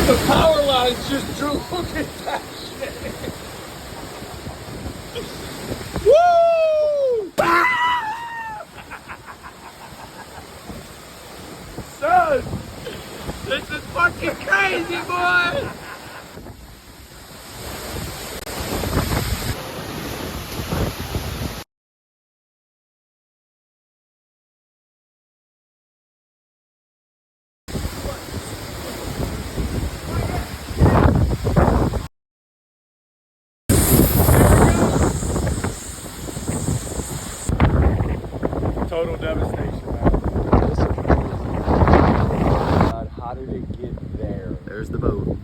The power lines just drew. Look at that shit. Woo! Son, this is fucking crazy, boy. Total devastation, man. God, how did it get there? There's the boat.